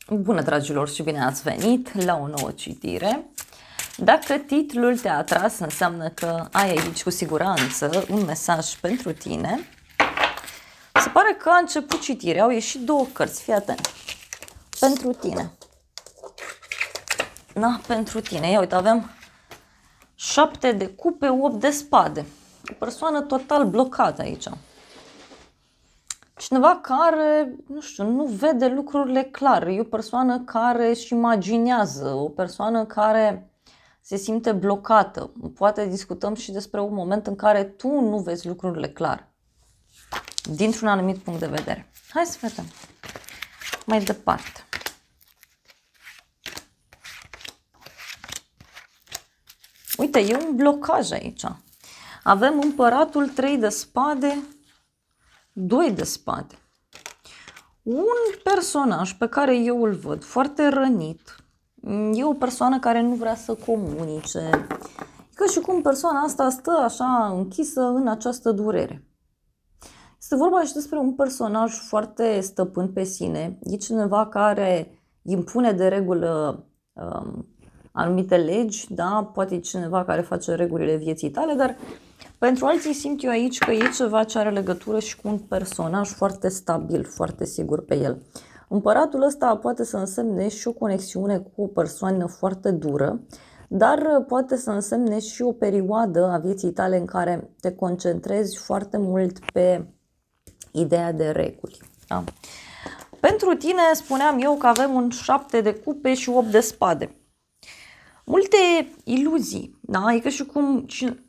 Bună, dragilor, și bine ați venit la o nouă citire. Dacă titlul te-a atras, înseamnă că ai aici cu siguranță un mesaj pentru tine. Se pare că a început citirea, au ieșit două cărți, fii atent. Pentru tine. Da, pentru tine. Ia uite, avem 7 de cupe, 8 de spade. O persoană total blocată aici. Cineva care, nu știu, nu vede lucrurile clar. E o persoană care își imaginează, o persoană care se simte blocată. Poate discutăm și despre un moment în care tu nu vezi lucrurile clar, dintr-un anumit punct de vedere. Hai să vedem mai departe. Uite, e un blocaj aici. Avem împăratul, 3 de spade, 2 de spade. Un personaj pe care eu îl văd foarte rănit. E o persoană care nu vrea să comunice. Ca și cum persoana asta stă așa închisă în această durere. Este vorba și despre un personaj foarte stăpân pe sine. E cineva care impune de regulă anumite legi, da? Poate e cineva care face regulile vieții tale, dar pentru alții simt eu aici că e ceva ce are legătură și cu un personaj foarte stabil, foarte sigur pe el. Împăratul ăsta poate să însemne și o conexiune cu o persoană foarte dură, dar poate să însemne și o perioadă a vieții tale în care te concentrezi foarte mult pe ideea de reguli. Da? Pentru tine spuneam eu că avem un 7 de cupe și 8 de spade. Multe iluzii, da? E ca și cum,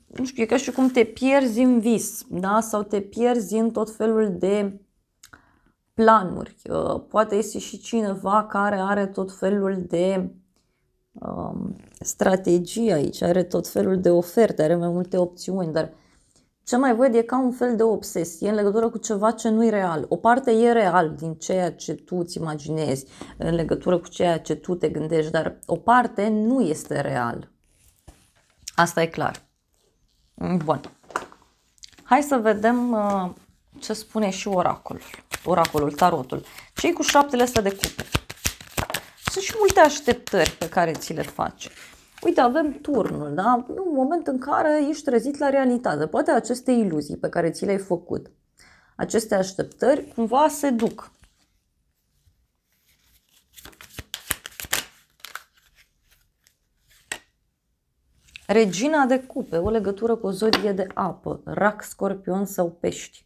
nu știu, e ca și cum te pierzi în vis, da? Sau te pierzi în tot felul de planuri. Poate este și cineva care are tot felul de strategii aici, are tot felul de oferte, are mai multe opțiuni, dar ce mai văd e ca un fel de obsesie în legătură cu ceva ce nu e real. O parte e real din ceea ce tu îți imaginezi, în legătură cu ceea ce tu te gândești, dar o parte nu este real. Asta e clar. Bun. Hai să vedem ce spune și oracolul, tarotul. Cei cu 7 astea de cupe. Sunt și multe așteptări pe care ți le faci. Uite, avem turnul, da? E un moment în care ești trezit la realitate. Poate aceste iluzii pe care ți le-ai făcut, aceste așteptări, cumva se duc. Regina de cupe, o legătură cu o zodie de apă, rac, scorpion sau pești.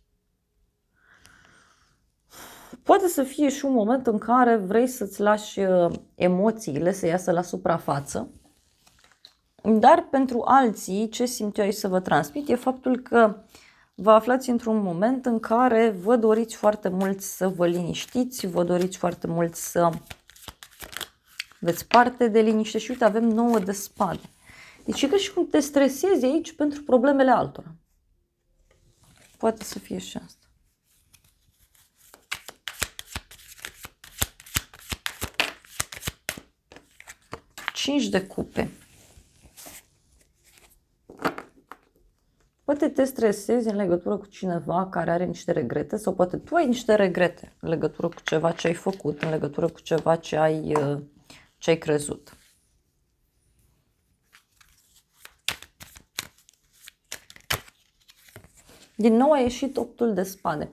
Poate să fie și un moment în care vrei să-ți lași emoțiile să iasă la suprafață. Dar pentru alții, ce simt eu aici să vă transmit, e faptul că vă aflați într-un moment în care vă doriți foarte mult să vă liniștiți, vă doriți foarte mult să aveți parte de liniște și uite, avem 9 de spade. Deci e ca și cum te stresezi aici pentru problemele altora. Poate să fie și asta. Cinci de cupe. Poate te stresezi în legătură cu cineva care are niște regrete sau poate tu ai niște regrete în legătură cu ceva ce ai făcut, în legătură cu ceva ce ai crezut. Din nou a ieșit 8 de spade.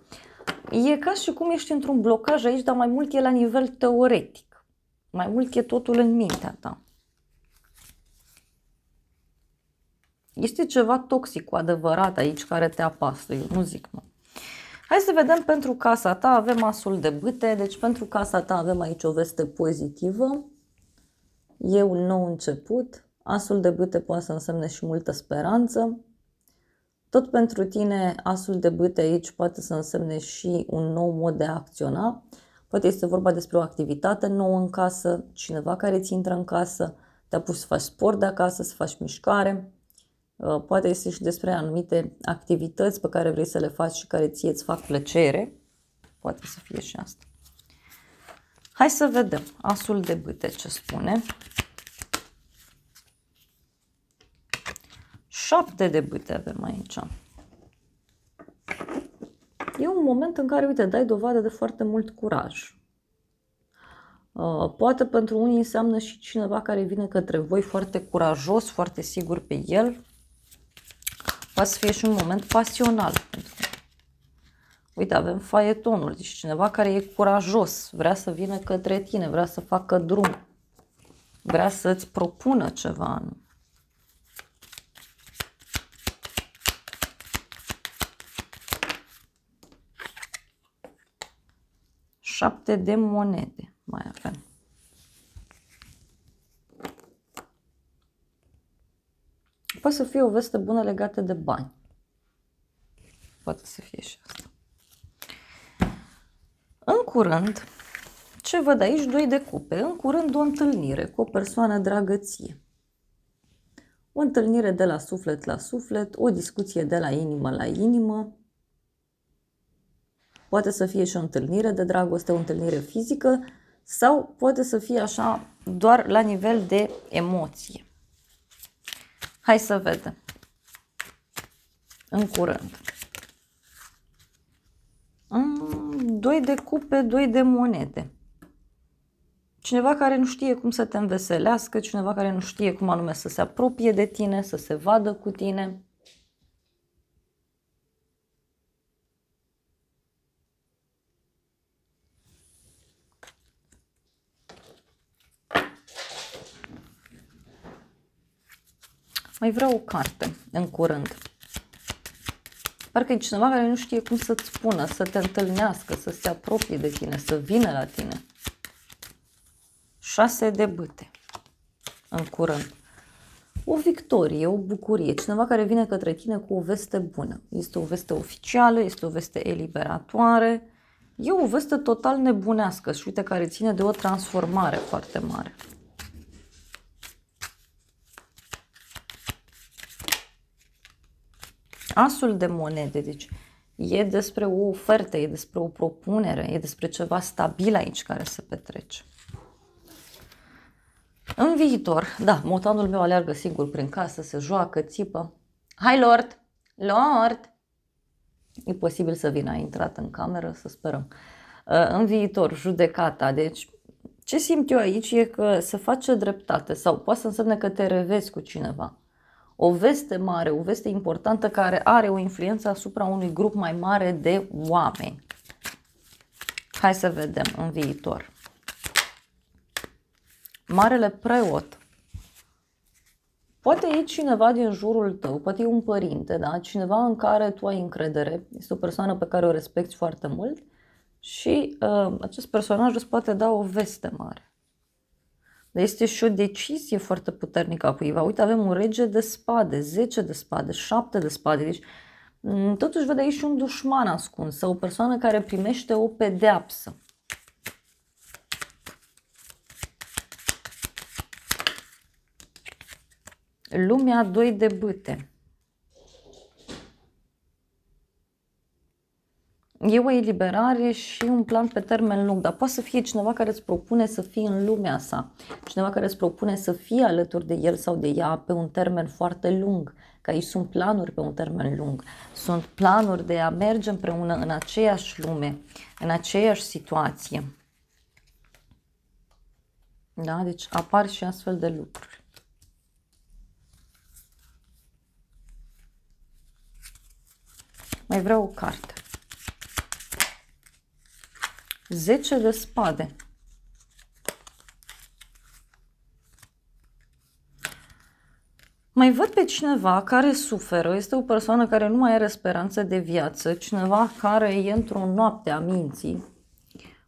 E ca și cum ești într-un blocaj aici, dar mai mult e la nivel teoretic. Mai mult e totul în mintea ta. Este ceva toxic cu adevărat aici care te apasă, eu nu zic nu. Hai să vedem pentru casa ta, avem asul de bâte, deci pentru casa ta avem aici o veste pozitivă. E un nou început, asul de bâte poate să însemne și multă speranță. Tot pentru tine asul de bâte aici poate să însemne și un nou mod de a acționa. Poate este vorba despre o activitate nouă în casă, cineva care ți intră în casă, te-a pus să faci sport de acasă, să faci mișcare. Poate este și despre anumite activități pe care vrei să le faci și care ție îți fac plăcere. Poate să fie și asta. Hai să vedem asul de bâte ce spune. 7 de bâte avem aici. E un moment în care, uite, dai dovadă de foarte mult curaj. Poate pentru unii înseamnă și cineva care vine către voi foarte curajos, foarte sigur pe el. Poate să fie și un moment pasional. Uite, avem faetonul, deci cineva care e curajos, vrea să vină către tine, vrea să facă drum, vrea să-ți propună ceva. 7 de monede mai avem. Poate să fie o veste bună legată de bani. Poate să fie și asta. În curând, ce văd aici? 2 de cupe. În curând o întâlnire cu o persoană dragă ție. O întâlnire de la suflet la suflet, o discuție de la inimă la inimă. Poate să fie și o întâlnire de dragoste, o întâlnire fizică sau poate să fie așa doar la nivel de emoție. Hai să vedem. În curând. 2 de cupe, 2 de monede. Cineva care nu știe cum să te înveselească, cineva care nu știe cum anume să se apropie de tine, să se vadă cu tine. Mai vreau o carte în curând. Parcă e cineva care nu știe cum să-ți spună, să te întâlnească, să se apropie de tine, să vină la tine. 6 de bâte în curând. O victorie, o bucurie, cineva care vine către tine cu o veste bună. Este o veste oficială, este o veste eliberatoare, e o veste total nebunească și uite care ține de o transformare foarte mare. Asul de monede, deci e despre o ofertă, e despre o propunere, e despre ceva stabil aici care se petrece. În viitor, da, motanul meu aleargă singur prin casă, se joacă, țipă. Hai, Lord! Lord! E posibil să vină, a intrat în cameră, să sperăm. În viitor, judecata, deci ce simt eu aici e că se face dreptate sau poate să însemne că te revezi cu cineva. O veste mare, o veste importantă care are o influență asupra unui grup mai mare de oameni. Hai să vedem în viitor. Marele preot. Poate e cineva din jurul tău, poate e un părinte, da? Cineva în care tu ai încredere, este o persoană pe care o respecti foarte mult și acest personaj îți poate da o veste mare. Dar este și o decizie foarte puternică a cuiva. Uite, avem un rege de spade, 10 de spade, 7 de spade. Deci, totuși vede aici și un dușman ascuns sau o persoană care primește o pedeapsă. Lumea 2 de bâte. E o eliberare și un plan pe termen lung, dar poate să fie cineva care îți propune să fii în lumea sa, cineva care îți propune să fii alături de el sau de ea pe un termen foarte lung, că aici sunt planuri pe un termen lung, sunt planuri de a merge împreună în aceeași lume, în aceeași situație. Da? Deci apar și astfel de lucruri. Mai vreau o carte. 10 de spade. Mai văd pe cineva care suferă, este o persoană care nu mai are speranță de viață, cineva care e într-o noapte a minții,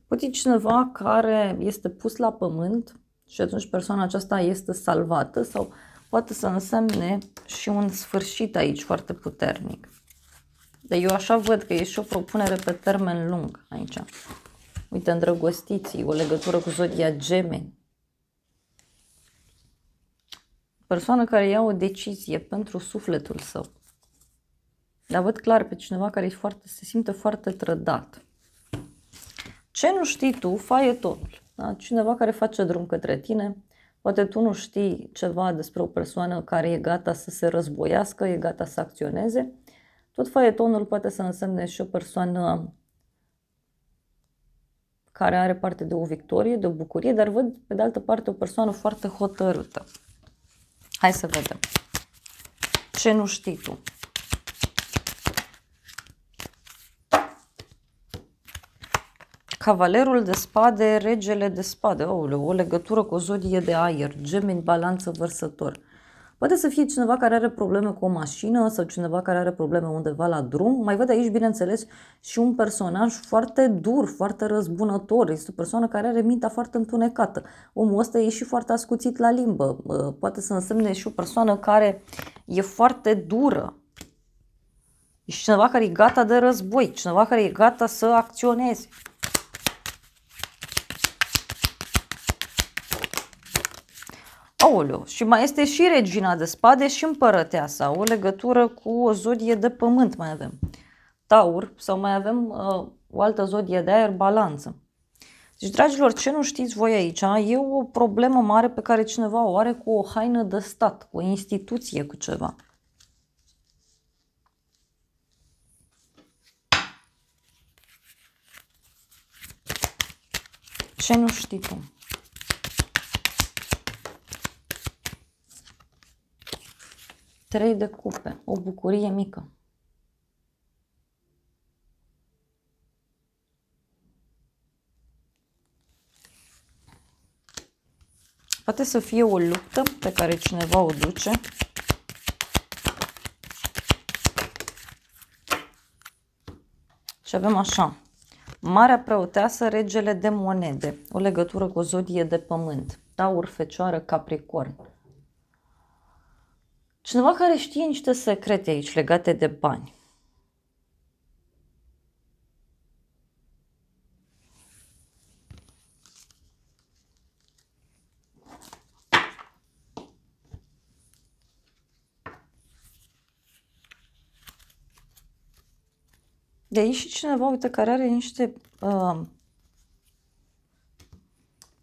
poate cineva care este pus la pământ și atunci persoana aceasta este salvată sau poate să însemne și un sfârșit aici foarte puternic. Dar eu așa văd că e și o propunere pe termen lung aici. Uite, îndrăgostiții, o legătură cu zodia Gemeni. Persoană care ia o decizie pentru sufletul său. Dar văd clar pe cineva care se simte foarte trădat. Ce nu știi tu, faetonul. Da? Cineva care face drum către tine. Poate tu nu știi ceva despre o persoană care e gata să se războiască, e gata să acționeze. Tot faetonul poate să însemne și o persoană care are parte de o victorie, de o bucurie, dar văd pe de altă parte o persoană foarte hotărâtă. Hai să vedem. Ce nu știi tu? Cavalerul de spade, regele de spade. O legătură cu o zodie de aer. Gemeni, balanță, vărsător. Poate să fie cineva care are probleme cu o mașină sau cineva care are probleme undeva la drum. Mai văd aici, bineînțeles, și un personaj foarte dur, foarte răzbunător. Este o persoană care are mintea foarte întunecată. Omul ăsta e și foarte ascuțit la limbă. Poate să însemne și o persoană care e foarte dură. E și cineva care e gata de război, cineva care e gata să acționeze. Aoleu, și mai este și regina de spade și împărăteasa, o legătură cu o zodie de pământ mai avem. Taur sau mai avem o altă zodie de aer, balanță. Deci, dragilor, ce nu știți voi aici, e o problemă mare pe care cineva o are cu o haină de stat, cu o instituție, cu ceva. Ce nu știi tu? Trei de cupe, o bucurie mică. Poate să fie o luptă pe care cineva o duce. Și avem așa. Marea preoteasă, regele de monede. O legătură cu o zodie de pământ. Taur, Fecioară, Capricorn. Cineva care știe niște secrete aici legate de bani. De aici și cineva, uite, care are niște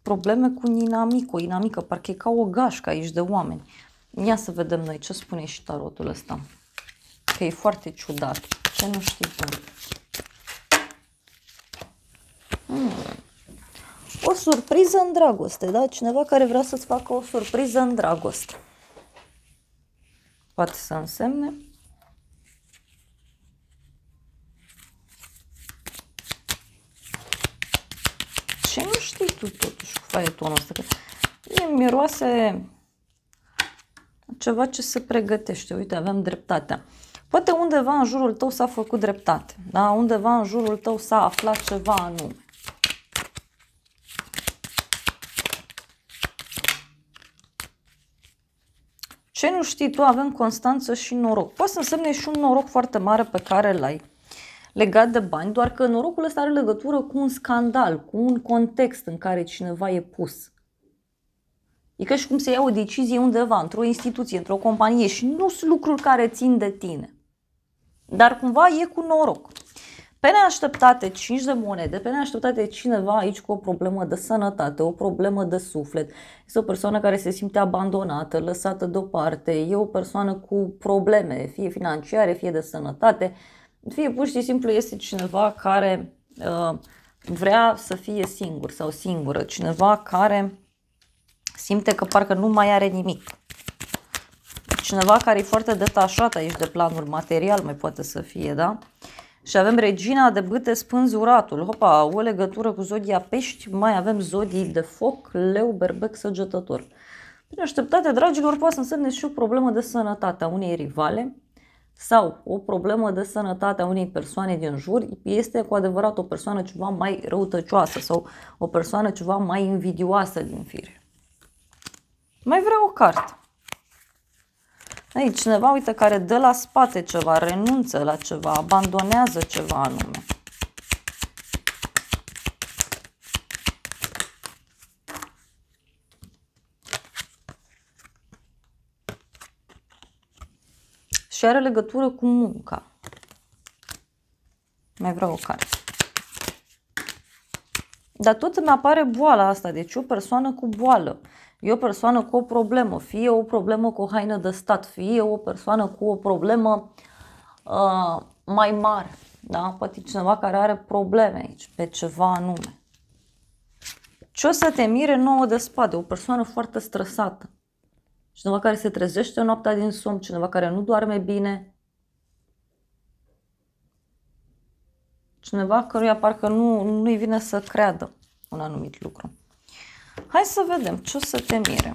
probleme cu inamică. Inamică, parcă e ca o gașcă aici de oameni. Ia să vedem noi ce spune și tarotul ăsta. Că e foarte ciudat. Ce nu știi tu? O surpriză în dragoste, da? Cineva care vrea să-ți facă o surpriză în dragoste. Poate să însemne. Ce nu știi tu totuși cu faetonul ăsta? Că miroase ceva ce se pregătește. Uite, avem dreptatea. Poate undeva în jurul tău s-a făcut dreptate. Da? Undeva în jurul tău s-a aflat ceva anume. Ce nu știi tu, avem constanță și noroc. Poate să însemne și un noroc foarte mare pe care l-ai legat de bani, doar că norocul ăsta are legătură cu un scandal, cu un context în care cineva e pus. E ca și cum se ia o decizie undeva, într-o instituție, într-o companie și nu sunt lucruri care țin de tine. Dar cumva e cu noroc. Pe neașteptate, 5 de monede, pe neașteptate cineva aici cu o problemă de sănătate, o problemă de suflet. Este o persoană care se simte abandonată, lăsată deoparte, e o persoană cu probleme, fie financiare, fie de sănătate, fie pur și simplu este cineva care vrea să fie singur sau singură, cineva care simte că parcă nu mai are nimic. Cineva care e foarte detașat aici de planul material, mai poate să fie, da? Și avem regina de bâte, spânzuratul. Hopa, o legătură cu zodia pești, mai avem zodii de foc, leu, berbec, săgetător. Prin așteptate, dragilor, poate să însemne și o problemă de sănătate a unei rivale sau o problemă de sănătate a unei persoane din jur. Este cu adevărat o persoană ceva mai răutăcioasă sau o persoană ceva mai invidioasă din fire. Mai vrea o carte. Aici cineva, uite, care dă la spate ceva, renunță la ceva, abandonează ceva anume. Și are legătură cu munca. Mai vreau o carte. Dar tot îmi apare boala asta, deci o persoană cu boală. E o persoană cu o problemă, fie o problemă cu o haină de stat, fie o persoană cu o problemă mai mare. Da? Poate cineva care are probleme aici, pe ceva anume. Ce o să te mire? 9 de spade, o persoană foarte stresată. Cineva care se trezește noaptea din somn, cineva care nu doarme bine. Cineva căruia parcă nu-i vine să creadă un anumit lucru. Hai să vedem ce o să te mire.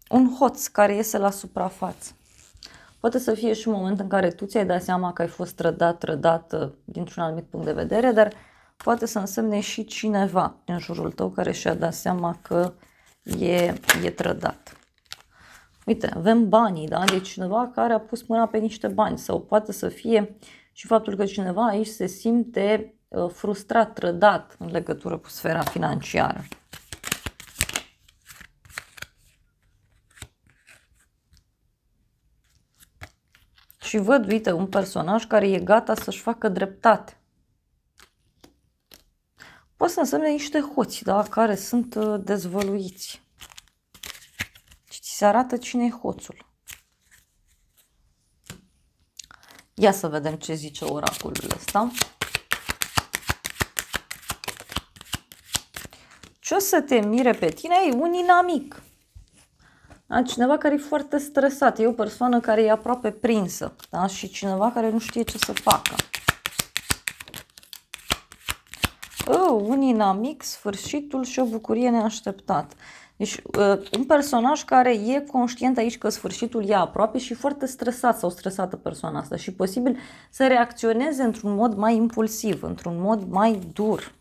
Un hoț care iese la suprafață. Poate să fie și un moment în care tu ți-ai dat seama că ai fost trădată dintr-un anumit punct de vedere, dar poate să însemne și cineva în jurul tău care și-a dat seama că e trădat. Uite, avem banii, da? Deci cineva care a pus mâna pe niște bani sau poate să fie și faptul că cineva aici se simte frustrat, trădat în legătură cu sfera financiară. Și văd, uite, un personaj care e gata să-și facă dreptate. Poate să însemne niște hoți, da? Care sunt dezvăluiți. Și ți se arată cine e hoțul. Ia să vedem ce zice oracolul ăsta. Ce o să te mire pe tine? E un inamic. Da? Cineva care e foarte stresat. E o persoană care e aproape prinsă. Da? Și cineva care nu știe ce să facă. Un inamic, sfârșitul și o bucurie neașteptată. Deci un personaj care e conștient aici că sfârșitul e aproape și foarte stresat sau stresată persoana asta și posibil să reacționeze într-un mod mai impulsiv, într-un mod mai dur.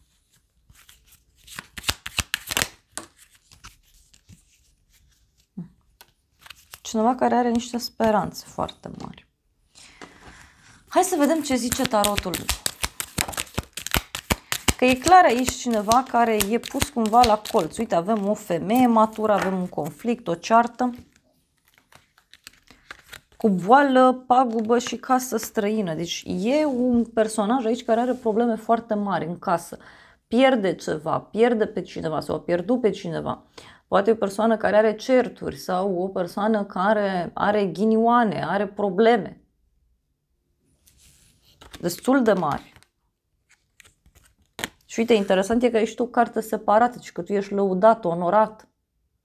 Cineva care are niște speranțe foarte mari. Hai să vedem ce zice tarotul. Că e clar aici cineva care e pus cumva la colț. Uite, avem o femeie matură, avem un conflict, o ceartă cu boală, pagubă și casă străină. Deci e un personaj aici care are probleme foarte mari în casă. Pierde ceva, pierde pe cineva sau a pierdut pe cineva. Poate o persoană care are certuri sau o persoană care are ghinioane, are probleme destul de mari. Și uite, interesant e că ești o carte separată, și că tu ești lăudat, onorat.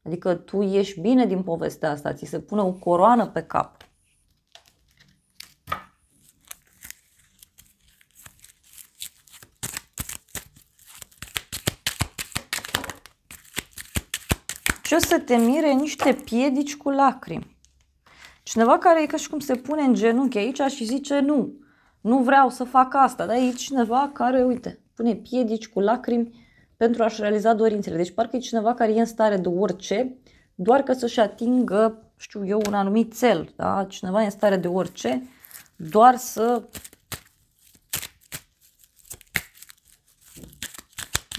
Adică tu ești bine din povestea asta, ți se pune o coroană pe cap. Ce o să te mire? Niște piedici cu lacrimi. Cineva care e ca și cum se pune în genunchi aici și zice nu, nu vreau să fac asta. Dar e cineva care, uite, pune piedici cu lacrimi pentru a-și realiza dorințele. Deci parcă e cineva care e în stare de orice, doar că să-și atingă, știu eu, un anumit cel. Da? Cineva e în stare de orice, doar să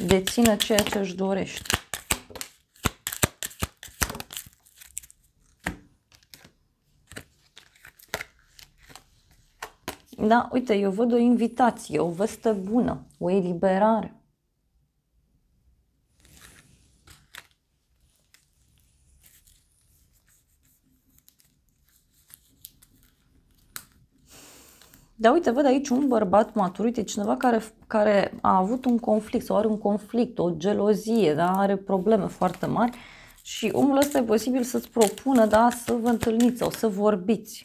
dețină ceea ce își dorește. Da, uite, eu văd o invitație, o veste bună, o eliberare. Da, uite, văd aici un bărbat matur, uite, cineva care a avut un conflict sau are un conflict, o gelozie, da, are probleme foarte mari și omul ăsta e posibil să-ți propună, da, să vă întâlniți sau să vorbiți.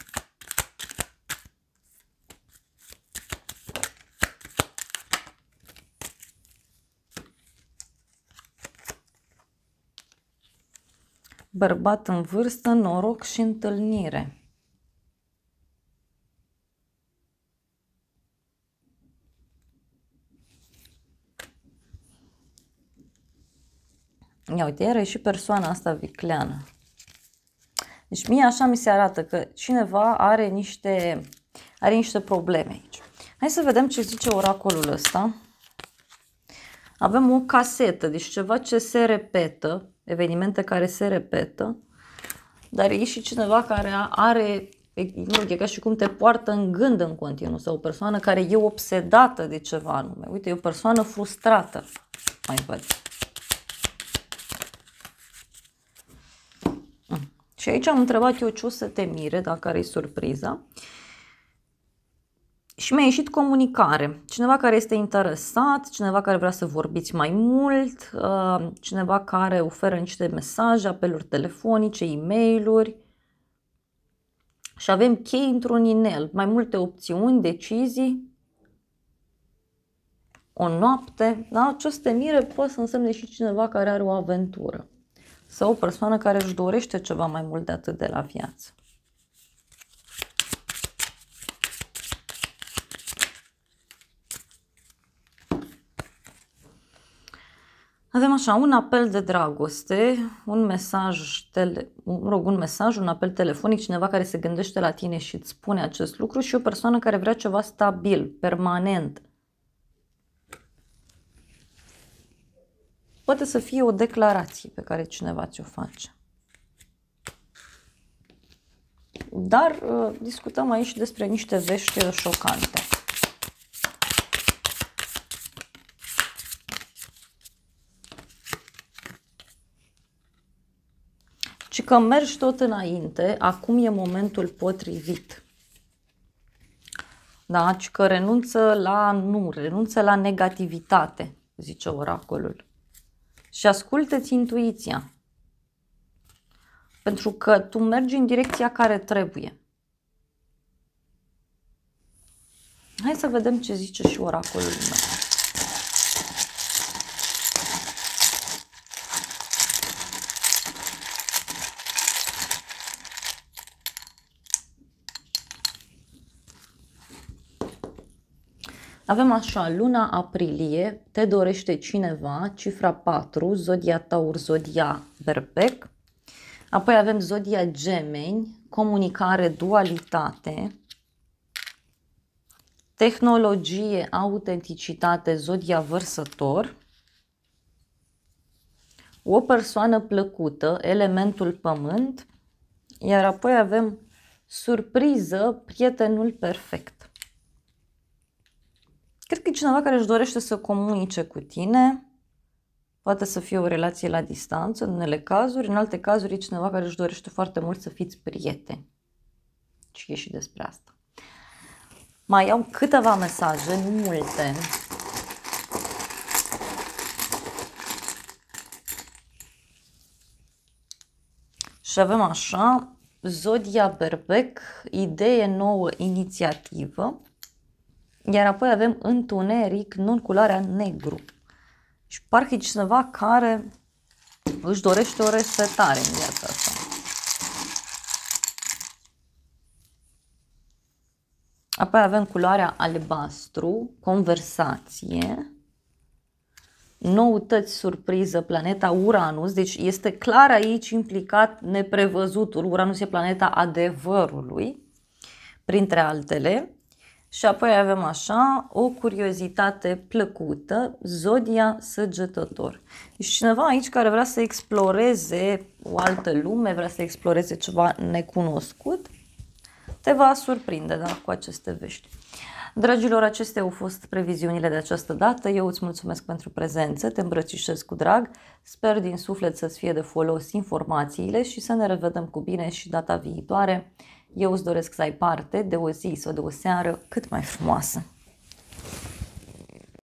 Bărbat în vârstă, noroc și întâlnire. Ia uite, iar e și persoana asta vicleană. Deci mie așa mi se arată că cineva are niște probleme aici. Hai să vedem ce zice oracolul ăsta. Avem o casetă, deci ceva ce se repetă, evenimente care se repetă, dar e și cineva care are, nu, e ca și cum te poartă în gând în continuu, sau o persoană care e obsedată de ceva anume. Uite, e o persoană frustrată, mai văd. Și aici am întrebat eu ce o să te mire, dacă care-i surpriza. Și mi-a ieșit comunicare. Cineva care este interesat, cineva care vrea să vorbiți mai mult, cineva care oferă niște mesaje, apeluri telefonice, e-mail-uri. Și avem chei într-un inel, mai multe opțiuni, decizii, o noapte. Da? Ce o să te mire poate să însemne și cineva care are o aventură. Sau o persoană care își dorește ceva mai mult de atât de la viață. Avem așa, un apel de dragoste, un mesaj, un apel telefonic, cineva care se gândește la tine și îți spune acest lucru și o persoană care vrea ceva stabil, permanent. Poate să fie o declarație pe care cineva ți-o face. Dar discutăm aici despre niște vești șocante. Și că mergi tot înainte, acum e momentul potrivit. Da? Și că renunță la negativitate, zice oracolul. Și ascultă-ți intuiția. Pentru că tu mergi în direcția care trebuie. Hai să vedem ce zice și oracolul meu. Avem așa, luna aprilie, te dorește cineva, cifra 4, zodia Taur, zodia Berbec. Apoi avem zodia Gemeni, comunicare, dualitate, tehnologie, autenticitate, zodia Vărsător. O persoană plăcută, elementul pământ. Iar apoi avem surpriză, prietenul perfect. Cred că e cineva care își dorește să comunice cu tine. Poate să fie o relație la distanță, în unele cazuri. În alte cazuri e cineva care își dorește foarte mult să fiți prieteni. Și e și despre asta. Mai au câteva mesaje, nu multe. Și avem așa, zodia Berbec, idee nouă, inițiativă. Iar apoi avem întuneric, non-culoarea negru. Și parcă e cineva care își dorește o resetare în viața asta. Apoi avem culoarea albastru, conversație, noutăți, surpriză, planeta Uranus. Deci este clar aici implicat neprevăzutul. Uranus e planeta adevărului, printre altele. Și apoi avem așa, o curiozitate plăcută, zodia Săgetător. Deci cineva aici care vrea să exploreze o altă lume, vrea să exploreze ceva necunoscut, te va surprinde, da, cu aceste vești. Dragilor, acestea au fost previziunile de această dată. Eu îți mulțumesc pentru prezență, te îmbrățișez cu drag. Sper din suflet să-ți fie de folos informațiile și să ne revedem cu bine și data viitoare. Eu îți doresc să ai parte de o zi sau de o seară cât mai frumoasă.